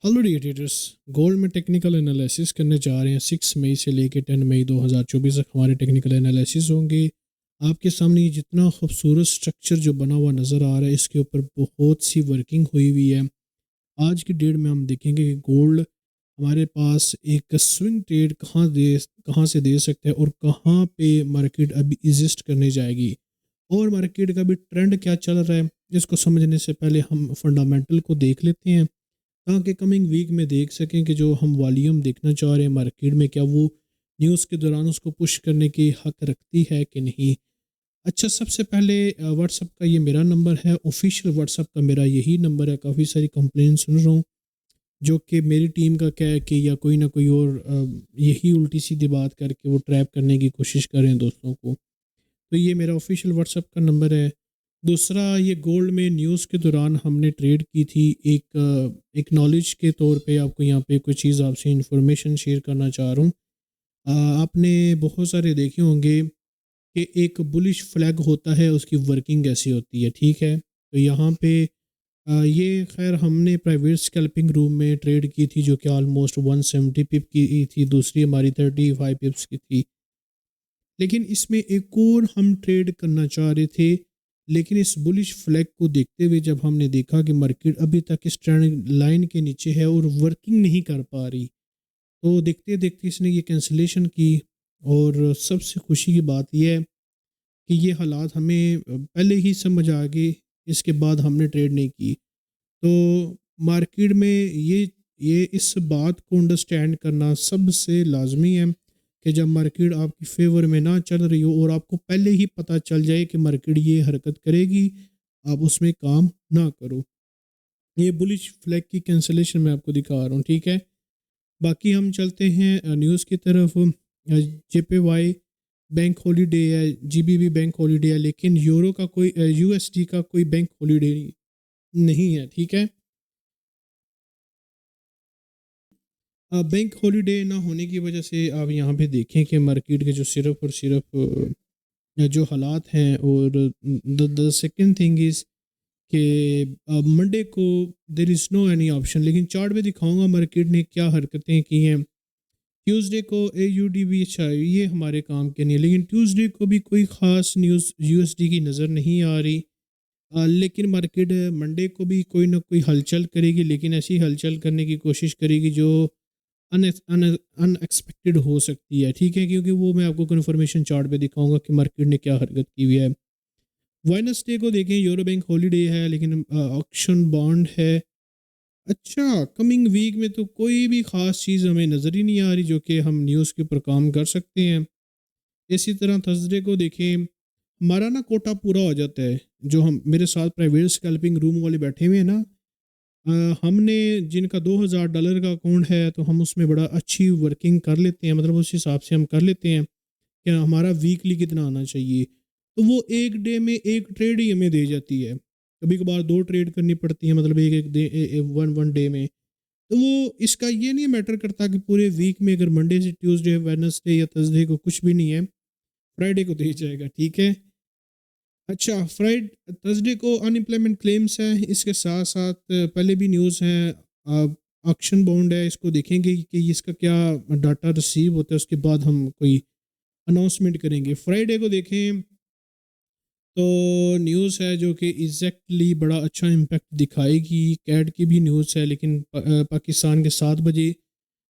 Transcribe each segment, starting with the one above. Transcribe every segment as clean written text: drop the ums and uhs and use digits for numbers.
Already traders gold میں technical analysis کرنے جا رہے ہیں 6 مئی سے لے کے 10 مئی 2024 تک ہمارے ٹیکنیکل انالیسس ہوں گے. آپ کے سامنے یہ جتنا خوبصورت سٹرکچر جو بنا ہوا نظر آ رہا ہے اس کے اوپر بہت سی ورکنگ ہوئی ہوئی ہے. آج کی ڈیٹ میں ہم دیکھیں گے کہ گولڈ ہمارے پاس ایک سوئنگ ٹریڈ کہاں سے دے سکتا ہے اور کہاں پہ مارکیٹ ابھی ایگزسٹ کرنے جائے گی اور مارکیٹ کا بھی ٹرینڈ کیا چل رہا ہے. اس کو سمجھنے سے پہلے ہم فنڈامنٹل کو دیکھ لیتے ہیں تاکہ کمنگ ویک میں دیکھ سکیں کہ جو ہم والیوم دیکھنا چاہ رہے ہیں مارکیٹ میں کیا وہ نیوز کے دوران اس کو پش کرنے کی حق رکھتی ہے کہ نہیں. اچھا، سب سے پہلے واٹس ایپ کا یہ میرا نمبر ہے، آفیشیل واٹس ایپ کا میرا یہی نمبر ہے. کافی ساری کمپلین سن رہا ہوں جو کہ میری ٹیم کا کیا ہے کہ یا کوئی نہ کوئی اور یہی الٹی سیدھی بات کر کے وہ ٹریپ کرنے کی کوشش کر رہے ہیں دوستوں کو. تو یہ میرا آفیشیل واٹس ایپ کا نمبر ہے. دوسرا، یہ گولڈ میں نیوز کے دوران ہم نے ٹریڈ کی تھی. ایک نالج کے طور پہ آپ کو یہاں پہ کوئی چیز آپ سے انفارمیشن شیئر کرنا چاہ رہا ہوں. آپ نے بہت سارے دیکھے ہوں گے کہ ایک بلش فلیگ ہوتا ہے، اس کی ورکنگ ایسی ہوتی ہے، ٹھیک ہے. تو یہاں پہ یہ خیر ہم نے پرائیویٹ اسکیلپنگ روم میں ٹریڈ کی تھی جو کہ آلموسٹ 170 پپ کی تھی، دوسری ہماری 35 پپس کی تھی. لیکن اس میں ایک اور ہم ٹریڈ کرنا چاہ رہے تھے، لیکن اس بلش فلیگ کو دیکھتے ہوئے جب ہم نے دیکھا کہ مارکیٹ ابھی تک اس ٹرینڈ لائن کے نیچے ہے اور ورکنگ نہیں کر پا رہی، تو دیکھتے دیکھتے اس نے یہ کینسلیشن کی. اور سب سے خوشی کی بات یہ ہے کہ یہ حالات ہمیں پہلے ہی سمجھ آ گئے، اس کے بعد ہم نے ٹریڈ نہیں کی. تو مارکیٹ میں یہ اس بات کو انڈرسٹینڈ کرنا سب سے لازمی ہے کہ جب مارکیٹ آپ کی فیور میں نہ چل رہی ہو اور آپ کو پہلے ہی پتہ چل جائے کہ مارکیٹ یہ حرکت کرے گی، آپ اس میں کام نہ کرو. یہ بلش فلیگ کی کینسلیشن میں آپ کو دکھا رہا ہوں، ٹھیک ہے. باقی ہم چلتے ہیں نیوز کی طرف. J P Y bank holiday ہے، G B P bank holiday ہے، لیکن یورو کا کوئی یو ایس ڈی کا کوئی بینک ہالیڈے نہیں ہے، ٹھیک ہے. بینک ہالیڈے نہ ہونے کی وجہ سے آپ یہاں پہ دیکھیں کہ مارکیٹ کے جو صرف اور صرف جو حالات ہیں، اور دا سیکنڈ تھنگ از کہ منڈے کو دیر از نو اینی آپشن. لیکن چارٹ پہ دکھاؤں گا مارکیٹ نے کیا حرکتیں کی ہیں. ٹیوزڈے کو اے یو ڈی بی اچھا یہ ہمارے کام کے نہیں ہے، لیکن ٹیوزڈے کو بھی کوئی خاص نیوز یو ایس ڈی کی نظر نہیں آ رہی. لیکن مارکیٹ منڈے کو بھی کوئی نہ کوئی ہلچل کرے گی، لیکن ایسی ہلچل کرنے کی کوشش کرے گی جو ان ایکسپیکٹڈ ہو سکتی ہے، ٹھیک ہے. کیونکہ وہ میں آپ کو کنفرمیشن چارٹ پہ دکھاؤں گا کہ مارکیٹ نے کیا حرکت کی ہوئی ہے. وینسڈے کو دیکھیں یورو بینک ہالیڈے ہے، لیکن آکشن بانڈ ہے. اچھا، کمنگ ویک میں تو کوئی بھی خاص چیز ہمیں نظر ہی نہیں آ رہی جو کہ ہم نیوز کے اوپر کام کر سکتے ہیں. اسی طرح تھرسڈے کو دیکھیں ہمارا نا کوٹا پورا ہو جاتا ہے. جو ہم میرے ساتھ پرائیویٹ اسکیلپنگ روم والے بیٹھے ہوئے ہیں نا، ہم نے جن کا $2000 کا اکاؤنٹ ہے تو ہم اس میں بڑا اچھی ورکنگ کر لیتے ہیں، مطلب اس حساب سے ہم کر لیتے ہیں کہ ہمارا ویکلی کتنا آنا چاہیے. تو وہ ایک ڈے میں ایک ٹریڈ ہی ہمیں دے جاتی ہے، کبھی کبھار 2 ٹریڈ کرنی پڑتی ہیں، مطلب ون ڈے میں. تو وہ اس کا یہ نہیں میٹر کرتا کہ پورے ویک میں اگر منڈے سے ٹیوزڈے وینسڈے یا تھرسڈے کو کچھ بھی نہیں ہے، فرائیڈے کو دے جائے گا، ٹھیک ہے. اچھا، تھرسڈے کو ان امپلائمنٹ کلیمز ہیں، اس کے ساتھ ساتھ پہلے بھی نیوز ہیں. آکشن بانڈ ہے، اس کو دیکھیں گے کہ اس کا کیا ڈاٹا ریسیو ہوتا ہے، اس کے بعد ہم کوئی اناؤنسمنٹ کریں گے. فرائیڈے کو دیکھیں تو نیوز ہے جو کہ ایگزیکٹلی بڑا اچھا امپیکٹ دکھائے گی. کیٹ کی بھی نیوز ہے، لیکن پاکستان کے 7 بجے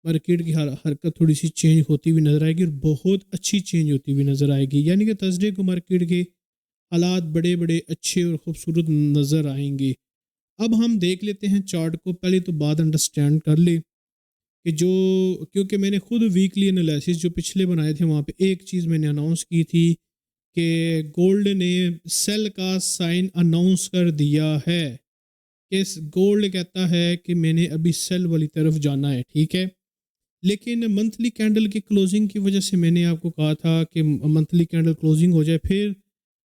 مارکیٹ کی حرکت تھوڑی سی چینج ہوتی ہوئی نظر آئے گی، اور بہت اچھی چینج ہوتی ہوئی نظر آئے گی. یعنی کہ تھرسڈے کو مارکیٹ کے حالات بڑے بڑے اچھے اور خوبصورت نظر آئیں گے. اب ہم دیکھ لیتے ہیں چارٹ کو. پہلے تو بات انڈرسٹینڈ کر لے کہ کیونکہ میں نے خود ویکلی انالیسس جو پچھلے بنائے تھے وہاں پہ ایک چیز میں نے اناؤنس کی تھی کہ گولڈ نے سیل کا سائن اناؤنس کر دیا ہے، کہ گولڈ کہتا ہے کہ میں نے ابھی سیل والی طرف جانا ہے، ٹھیک ہے. لیکن منتھلی کینڈل کی کلوزنگ کی وجہ سے میں نے آپ کو کہا تھا کہ منتھلی کینڈل کلوزنگ ہو جائے، پھر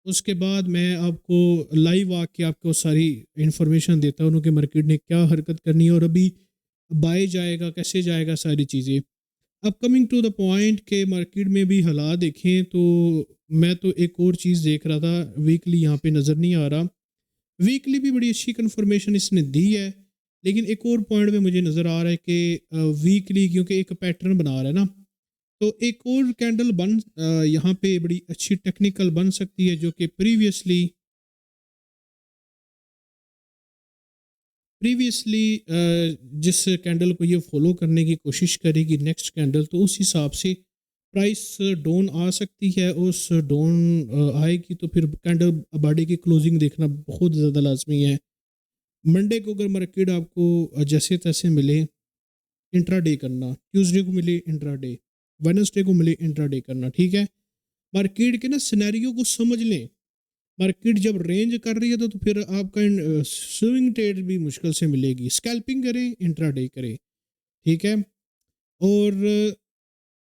اس کے بعد میں آپ کو لائیو آ کے آپ کو ساری انفارمیشن دیتا ہوں کہ مارکیٹ نے کیا حرکت کرنی ہے اور ابھی بائی جائے گا کیسے جائے گا، ساری چیزیں. اب کمنگ ٹو دا پوائنٹ کہ مارکیٹ میں بھی حالات دیکھیں تو میں تو ایک اور چیز دیکھ رہا تھا، ویکلی یہاں پہ نظر نہیں آ رہا. ویکلی بھی بڑی اچھی کنفرمیشن اس نے دی ہے، لیکن ایک اور پوائنٹ میں مجھے نظر آ رہا ہے کہ ویکلی کیونکہ ایک پیٹرن بنا رہا ہے نا، تو ایک اور کینڈل یہاں پہ بڑی اچھی ٹیکنیکل بن سکتی ہے، جو کہ پریویسلی جس کینڈل کو یہ فالو کرنے کی کوشش کرے گی نیکسٹ کینڈل، تو اس حساب سے پرائس ڈاؤن آ سکتی ہے. اس ڈاؤن آئے گی تو پھر کینڈل باڈی کی کلوزنگ دیکھنا بہت زیادہ لازمی ہے. منڈے کو اگر مارکیٹ آپ کو جیسے تیسے ملے انٹرا ڈے کرنا، ٹیوزڈے کو ملے انٹرا ڈے، وینسڈے کو ملے انٹرا ڈے کرنا، ٹھیک ہے. مارکیٹ کے نا سینیریو کو سمجھ لیں. مارکیٹ جب رینج کر رہی ہے تو پھر آپ کا سوئنگ ٹریڈ بھی مشکل سے ملے گی. اسکیلپنگ کریں، انٹرا ڈے کریں، ٹھیک ہے. اور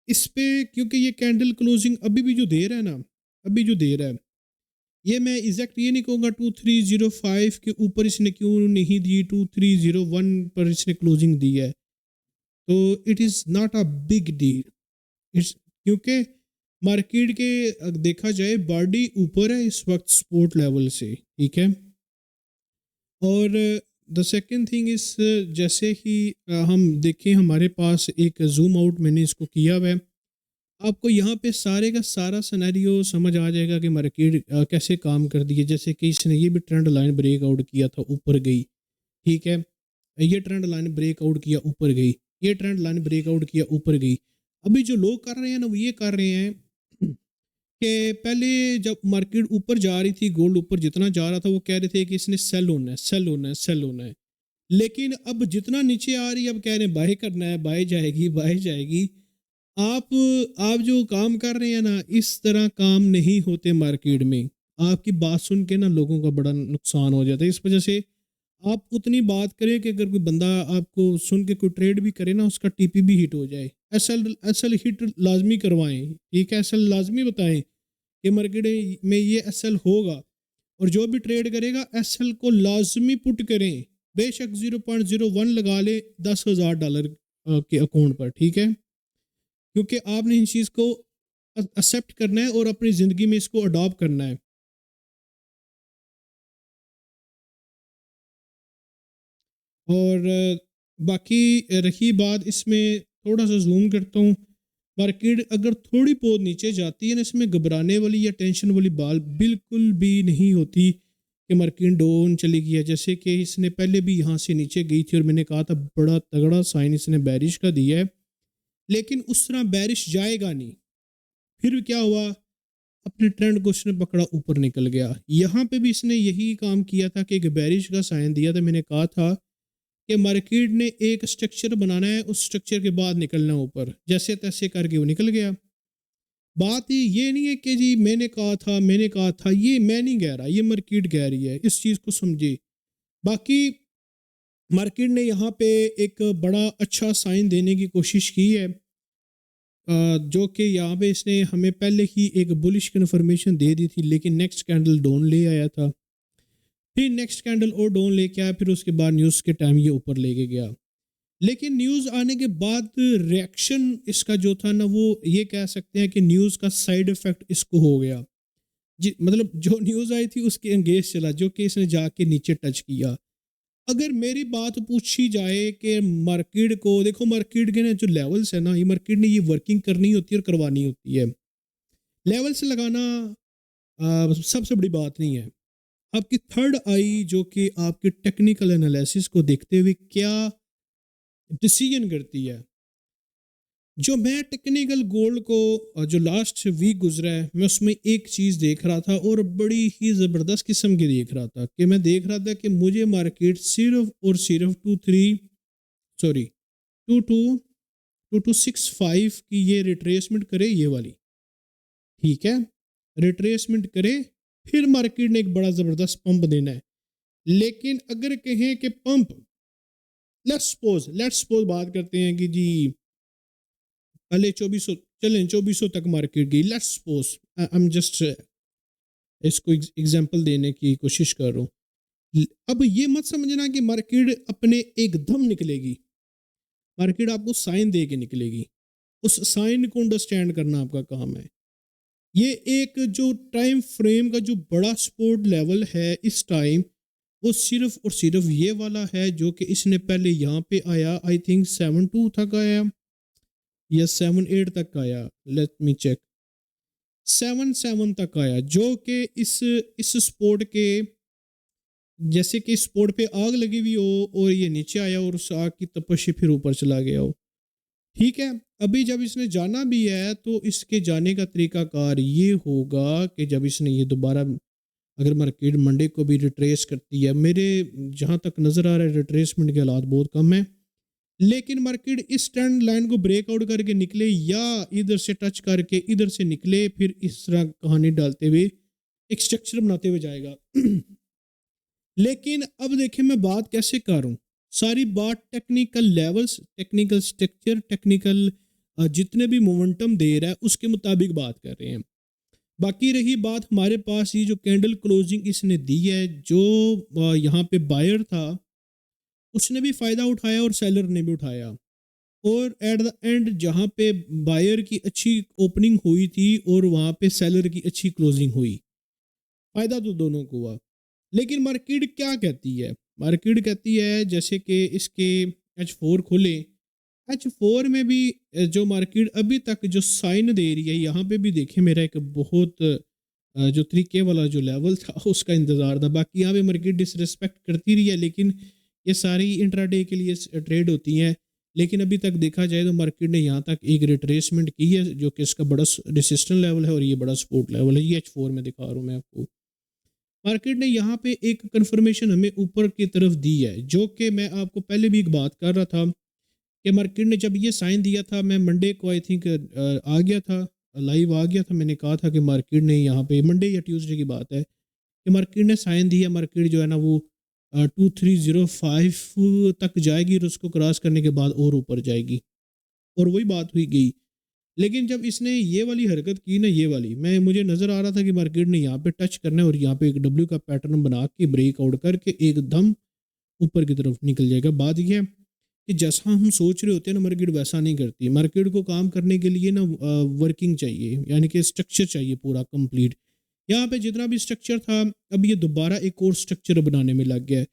اس پہ کیونکہ یہ کینڈل کلوزنگ ابھی بھی جو دیر ہے نا، ابھی جو دیر ہے، یہ میں ایگزیکٹ یہ نہیں کہوں گا 2305 کے اوپر اس نے کیوں نہیں دی، 2301 پر اس نے کلوزنگ دی ہے، تو it is not a big deal. کیونکہ مارکیٹ کے دیکھا جائے باڈی اوپر ہے اس وقت سپورٹ لیول سے، ٹھیک ہے. اور دا سیکنڈ تھنگ از جیسے ہی ہم دیکھیں ہمارے پاس ایک زوم آؤٹ میں نے اس کو کیا ہوا ہے، آپ کو یہاں پہ سارے کا سارا سینیریو سمجھ آ جائے گا کہ مارکیٹ کیسے کام کر دی ہے. جیسے کہ اس نے یہ بھی ٹرینڈ لائن بریک آؤٹ کیا تھا، اوپر گئی، ٹھیک ہے. یہ ٹرینڈ لائن بریک آؤٹ کیا، اوپر گئی، یہ ٹرینڈ لائن بریک آؤٹ کیا، اوپر گئی. ابھی جو لوگ کر رہے ہیں نا وہ یہ کر رہے ہیں کہ پہلے جب مارکیٹ اوپر جا رہی تھی، گولڈ اوپر جتنا جا رہا تھا، وہ کہہ رہے تھے کہ اس نے سیل ہونا ہے، سیل ہونا ہے، سیل ہونا ہے. لیکن اب جتنا نیچے آ رہی ہے اب کہہ رہے ہیں بائی کرنا ہے، بائی جائے گی، بائی جائے گی. آپ جو کام کر رہے ہیں نا، اس طرح کام نہیں ہوتے مارکیٹ میں. آپ کی بات سن کے نا لوگوں کا بڑا نقصان ہو جاتا ہے. اس وجہ سے آپ اتنی بات کریں کہ اگر کوئی بندہ آپ کو سن کے کوئی ٹریڈ بھی کرے نا، اس کا ٹی پی بھی ہٹ ہو جائے. ایس ایل ہٹ لازمی کروائیں، ٹھیک ہے. ایس ایل لازمی بتائیں کہ مارکیٹ میں یہ ایس ایل ہوگا، اور جو بھی ٹریڈ کرے گا ایس ایل کو لازمی پٹ کریں. بے شک 0.01 لگا لے $10,000 کے اکاؤنٹ پر، ٹھیک ہے. کیونکہ آپ نے ان چیز کو ایکسیپٹ کرنا ہے اور اپنی زندگی میں اس کو اڈاپٹ کرنا ہے. اور باقی رہی بات، اس میں تھوڑا سا زوم کرتا ہوں. مارکیٹ اگر تھوڑی بہت نیچے جاتی ہے نا، اس میں گھبرانے والی یا ٹینشن والی بات بالکل بھی نہیں ہوتی کہ مارکیٹ ڈاؤن چلی گئی ہے. جیسے کہ اس نے پہلے بھی یہاں سے نیچے گئی تھی اور میں نے کہا تھا بڑا تگڑا سائن اس نے بیرش کا دیا ہے، لیکن اس طرح بیرش جائے گا نہیں. پھر کیا ہوا، اپنے ٹرینڈ کو اس نے پکڑا، اوپر نکل گیا. یہاں پہ بھی اس نے یہی کام کیا تھا کہ ایک بیرش کا سائن دیا تھا. میں نے کہا تھا کہ مارکیٹ نے ایک سٹرکچر بنانا ہے، اس سٹرکچر کے بعد نکلنا اوپر. جیسے تیسے کر کے وہ نکل گیا. بات یہ نہیں ہے کہ جی میں نے کہا تھا، یہ میں نہیں کہہ رہا، یہ مارکیٹ کہہ رہی ہے. اس چیز کو سمجھے. باقی مارکیٹ نے یہاں پہ ایک بڑا اچھا سائن دینے کی کوشش کی ہے، جو کہ یہاں پہ اس نے ہمیں پہلے ہی ایک بلش کنفرمیشن دے دی تھی، لیکن نیکسٹ کینڈل ڈاؤن لے آیا تھا. پھر نیکسٹ کینڈل اور ڈاؤن لے کے آیا، پھر اس کے بعد نیوز کے ٹائم یہ اوپر لے کے گیا. لیکن نیوز آنے کے بعد ریئیکشن اس کا جو تھا نا، وہ یہ کہہ سکتے ہیں کہ نیوز کا سائیڈ ایفیکٹ اس کو ہو گیا. جی مطلب جو نیوز آئی تھی اس کے انگیز چلا، جو کہ اس نے جا کے نیچے ٹچ کیا. اگر میری بات پوچھی جائے کہ مارکیٹ کو دیکھو، مارکیٹ کے نا جو لیولز ہیں نا، یہ مارکیٹ نے یہ ورکنگ کرنی ہوتی ہے اور کروانی ہوتی ہے. لیولز لگانا سب سے بڑی بات نہیں ہے. آپ کی تھرڈ آئی جو کہ آپ کے ٹیکنیکل انالیسس کو دیکھتے ہوئے کیا ڈیسیژن کرتی ہے. جو میں ٹیکنیکل گولڈ کو جو لاسٹ ویک گزرا ہے، میں اس میں ایک چیز دیکھ رہا تھا اور بڑی ہی زبردست قسم کی دیکھ رہا تھا کہ میں دیکھ رہا تھا کہ مجھے مارکیٹ صرف اور صرف 2265 کی یہ ریٹریسمنٹ کرے، یہ والی، ٹھیک ہے، ریٹریسمنٹ کرے، پھر مارکیٹ نے ایک بڑا زبردست پمپ دینا ہے. لیکن اگر کہیں کہ پمپ، لیٹس سپوز بات کرتے ہیں کہ جی پہلے 2400 تک مارکیٹ گئی، لیٹس سپوز، جسٹ اس کو ایگزامپل دینے کی کوشش کر رہا ہوں. اب یہ مت سمجھنا کہ مارکیٹ اپنے ایک دم نکلے گی. مارکیٹ آپ کو سائن دے کے نکلے گی. اس سائن کو انڈرسٹینڈ کرنا آپ کا کام ہے. یہ ایک جو ٹائم فریم کا جو بڑا سپورٹ لیول ہے اس ٹائم، وہ صرف اور صرف یہ والا ہے جو کہ اس نے پہلے یہاں پہ آیا، آئی تھنک 7-2 تک آیا یا 7-8 تک آیا، لیٹ می چیک، 7-7 تک آیا، جو کہ اس سپورٹ کے جیسے کہ سپورٹ پہ آگ لگی ہوئی ہو اور یہ نیچے آیا اور اس آگ کی تپش پھر اوپر چلا گیا ہو. ٹھیک ہے، ابھی جب اس نے جانا بھی ہے تو اس کے جانے کا طریقہ کار یہ ہوگا کہ جب اس نے یہ دوبارہ اگر مارکیٹ منڈے کو بھی ریٹریس کرتی ہے، میرے جہاں تک نظر آ رہا ہے ریٹریسمنٹ کے حالات بہت کم ہیں، لیکن مارکیٹ اس ٹرینڈ لائن کو بریک آؤٹ کر کے نکلے یا ادھر سے ٹچ کر کے ادھر سے نکلے، پھر اس طرح کہانی ڈالتے ہوئے ایک سٹرکچر بناتے ہوئے جائے گا. لیکن اب دیکھیں میں بات کیسے کروں، ساری بات technical levels, technical structure, technical جتنے بھی مومنٹم دے رہا ہے اس کے مطابق بات کر رہے ہیں. باقی رہی بات ہمارے پاس یہ جو کینڈل کلوزنگ اس نے دی ہے، جو یہاں پہ بائر تھا اس نے بھی فائدہ اٹھایا اور سیلر نے بھی اٹھایا، اور ایٹ دا اینڈ جہاں پہ بائر کی اچھی اوپننگ ہوئی تھی اور وہاں پہ سیلر کی اچھی کلوزنگ ہوئی، فائدہ تو دونوں کو ہوا. لیکن مارکیٹ کیا کہتی ہے؟ مارکیٹ کہتی ہے جیسے کہ اس کے H4 کھولے، H4 میں بھی جو مارکیٹ ابھی تک جو سائن دے رہی ہے، یہاں پہ بھی دیکھیں میرا ایک بہت جو طریقے والا جو لیول تھا اس کا انتظار تھا. باقی یہاں پہ مارکیٹ ڈس ریسپیکٹ کرتی رہی ہے، لیکن یہ ساری انٹرا ڈے کے لیے ٹریڈ ہوتی ہیں. لیکن ابھی تک دیکھا جائے تو مارکیٹ نے یہاں تک ایک ریٹریسمنٹ کی ہے جو کہ اس کا بڑا ریسسٹنٹ لیول ہے اور یہ بڑا سپورٹ لیول ہے. یہ H4 میں دکھا رہا ہوں میں آپ کو. مارکیٹ نے یہاں پہ ایک کنفرمیشن ہمیں اوپر کی طرف دی ہے، جو کہ میں آپ کو پہلے بھی ایک بات کر رہا تھا کہ مارکیٹ نے جب یہ سائن دیا تھا، میں منڈے کو آئی تھنک آ گیا تھا، لائیو آ گیا تھا، میں نے کہا تھا کہ مارکیٹ نے یہاں پہ منڈے یا ٹیوزڈے کی بات ہے کہ مارکیٹ نے سائن دیا، مارکیٹ جو ہے نا وہ 2305 تک جائے گی اور اس کو کراس کرنے کے بعد اور اوپر جائے گی، اور وہی بات ہوئی گئی. لیکن جب اس نے یہ والی حرکت کی نا، یہ والی مجھے نظر آ رہا تھا کہ مارکیٹ نے یہاں پہ ٹچ کرنا ہے اور یہاں پہ ایک ڈبلیو کا پیٹرن بنا کے بریک آؤٹ کر کے ایک دم اوپر کی طرف نکل جائے گا. بات یہ ہے کہ جیسا ہم سوچ رہے ہوتے ہیں نا، مارکیٹ ویسا نہیں کرتی. مارکیٹ کو کام کرنے کے لیے نا ورکنگ چاہیے، یعنی کہ اسٹرکچر چاہیے پورا کمپلیٹ. یہاں پہ جتنا بھی اسٹرکچر تھا اب یہ دوبارہ ایک اور اسٹرکچر بنانے میں لگ گیا ہے.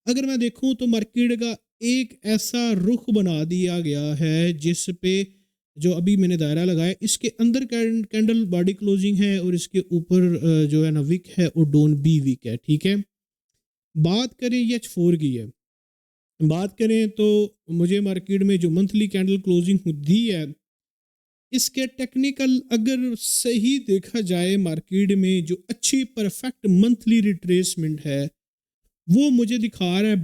اگر میں دیکھوں تو مارکیٹ کا ایک ایسا رخ بنا دیا گیا ہے جس پہ جو ابھی میں نے دائرہ لگایا، اس کے اندر کینڈل باڈی کلوزنگ ہے اور اس کے اوپر جو ہے نا وک ہے اور ڈون بی وک ہے. ٹھیک ہے، بات کریں یہ H4 کی ہے، بات کریں تو مجھے مارکیٹ میں جو منتھلی کینڈل کلوزنگ دی ہے، اس کے ٹیکنیکل اگر صحیح دیکھا جائے مارکیٹ میں جو اچھی پرفیکٹ منتھلی ریٹریسمنٹ ہے وہ مجھے دکھا رہا ہے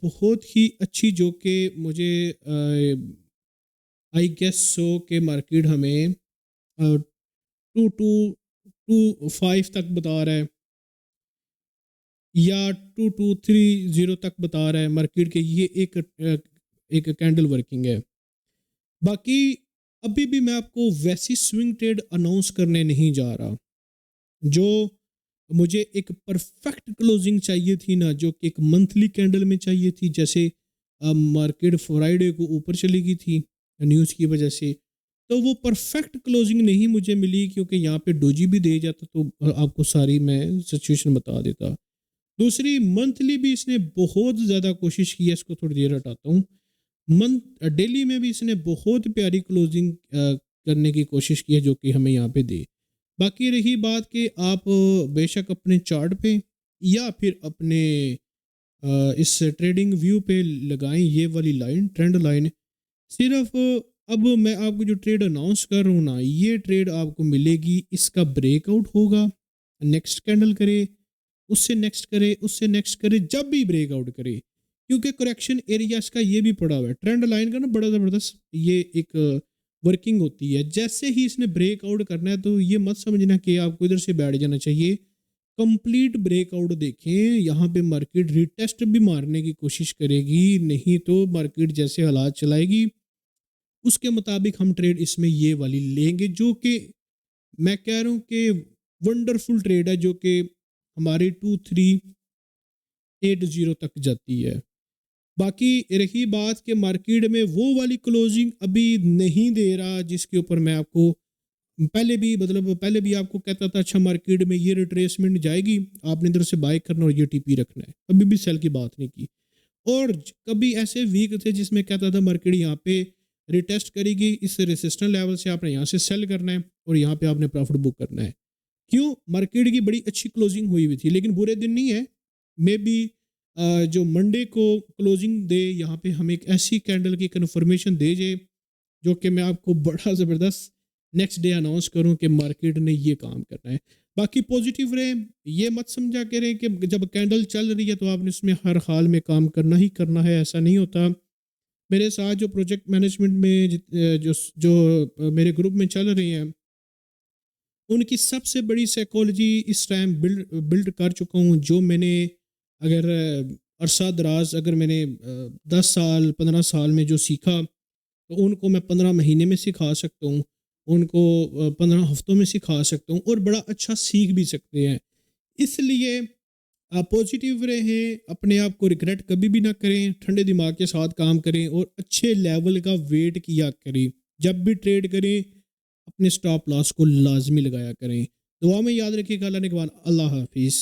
بہت ہی اچھی، جو کہ مجھے آئی گیس سو کہ مارکیٹ ہمیں 2225 تک بتا رہا ہے یا 2230 تک بتا رہا ہے مارکیٹ کے. یہ ایک کینڈل ورکنگ ہے. باقی ابھی بھی میں آپ کو ویسی سوئنگ ٹریڈ اناؤنس کرنے نہیں جا رہا. جو مجھے ایک پرفیکٹ کلوزنگ چاہیے تھی نا، جو کہ ایک منتھلی کینڈل میں چاہیے تھی، جیسے مارکیٹ فرائیڈے کو اوپر چلی گئی تھی نیوز کی وجہ سے، تو وہ پرفیکٹ کلوزنگ نہیں مجھے ملی، کیونکہ یہاں پہ ڈوجی بھی دے جاتا تو آپ کو ساری میں سچویشن بتا دیتا. دوسری منتھلی بھی اس نے بہت زیادہ کوشش کی ہے، اس کو تھوڑی دیر ہٹاتا ہوں. ڈیلی میں بھی اس نے بہت پیاری کلوزنگ کرنے کی کوشش کی ہے جو کہ ہمیں یہاں پہ دے. باقی رہی بات کہ آپ بے شک اپنے چارٹ پہ یا پھر اپنے اس ٹریڈنگ ویو پہ لگائیں یہ والی لائن، ٹرینڈ لائن. صرف اب میں آپ کو جو ٹریڈ اناؤنس کر رہا ہوں نا، یہ ٹریڈ آپ کو ملے گی، اس کا بریک آؤٹ ہوگا، نیکسٹ کینڈل کرے، اس سے نیکسٹ کرے، اس سے نیکسٹ کرے، جب بھی بریک آؤٹ کرے، کیونکہ کریکشن ایریا اس کا یہ بھی پڑا ہوا ہے. ٹرینڈ لائن کا نا بڑا زبردست یہ ایک ورکنگ ہوتی ہے. جیسے ہی اس نے بریک آؤٹ کرنا ہے تو یہ مت سمجھنا کہ آپ کو ادھر سے بیٹھ جانا چاہیے. کمپلیٹ بریک آؤٹ دیکھیں، یہاں پہ مارکیٹ ریٹیسٹ بھی مارنے کی کوشش کرے گی، نہیں تو مارکیٹ جیسے حالات چلائے گی اس کے مطابق ہم ٹریڈ اس میں یہ والی لیں گے، جو کہ میں کہہ رہا ہوں کہ ونڈرفل ٹریڈ ہے، جو کہ ہماری 2380 تک جاتی ہے. باقی رہی بات کہ مارکیٹ میں وہ والی کلوزنگ ابھی نہیں دے رہا جس کے اوپر میں آپ کو پہلے بھی آپ کو کہتا تھا اچھا مارکیٹ میں یہ ریٹریسمنٹ جائے گی، آپ نے ادھر سے بائی کرنا اور یہ ٹی پی رکھنا ہے، کبھی بھی سیل کی بات نہیں کی. اور کبھی ایسے ویک تھے جس میں کہتا تھا مارکیٹ یہاں پہ ریٹیسٹ کرے گی، اس ریسسٹنٹ لیول سے آپ نے یہاں سے سیل کرنا ہے اور یہاں پہ آپ نے پروفٹ بک کرنا ہے. کیوں؟ مارکیٹ کی بڑی اچھی کلوزنگ ہوئی تھی، لیکن برے دن نہیں ہے. مے بی جو منڈے کو کلوزنگ دے یہاں پہ ہمیں ایک ایسی کینڈل کی کنفرمیشن دے جائے جو کہ میں آپ کو بڑا زبردست نیکسٹ ڈے اناؤنس کروں کہ مارکیٹ نے یہ کام کرنا ہے. باقی پوزیٹیو رہیں، یہ مت سمجھا کریں کہ جب کینڈل چل رہی ہے تو آپ نے اس میں ہر حال میں کام کرنا ہی کرنا ہے، ایسا نہیں ہوتا. میرے ساتھ جو پروجیکٹ مینجمنٹ میں جو میرے گروپ میں چل رہی ہیں، ان کی سب سے بڑی سائیکالوجی اس ٹائم بلڈ کر چکا ہوں، جو میں نے اگر عرصہ دراز اگر میں نے 10 سال 15 سال میں جو سیکھا تو ان کو میں 15 مہینے میں سکھا سکتا ہوں، ان کو 15 ہفتوں میں سکھا سکتا ہوں اور بڑا اچھا سیکھ بھی سکتے ہیں. اس لیے آپ پازیٹیو رہیں، اپنے آپ کو ریگریٹ کبھی بھی نہ کریں، ٹھنڈے دماغ کے ساتھ کام کریں اور اچھے لیول کا ویٹ کیا کریں. جب بھی ٹریڈ کریں اپنے سٹاپ لاس کو لازمی لگایا کریں. دعا میں یاد رکھیے گا. اللہ نے کہا اللہ حافظ.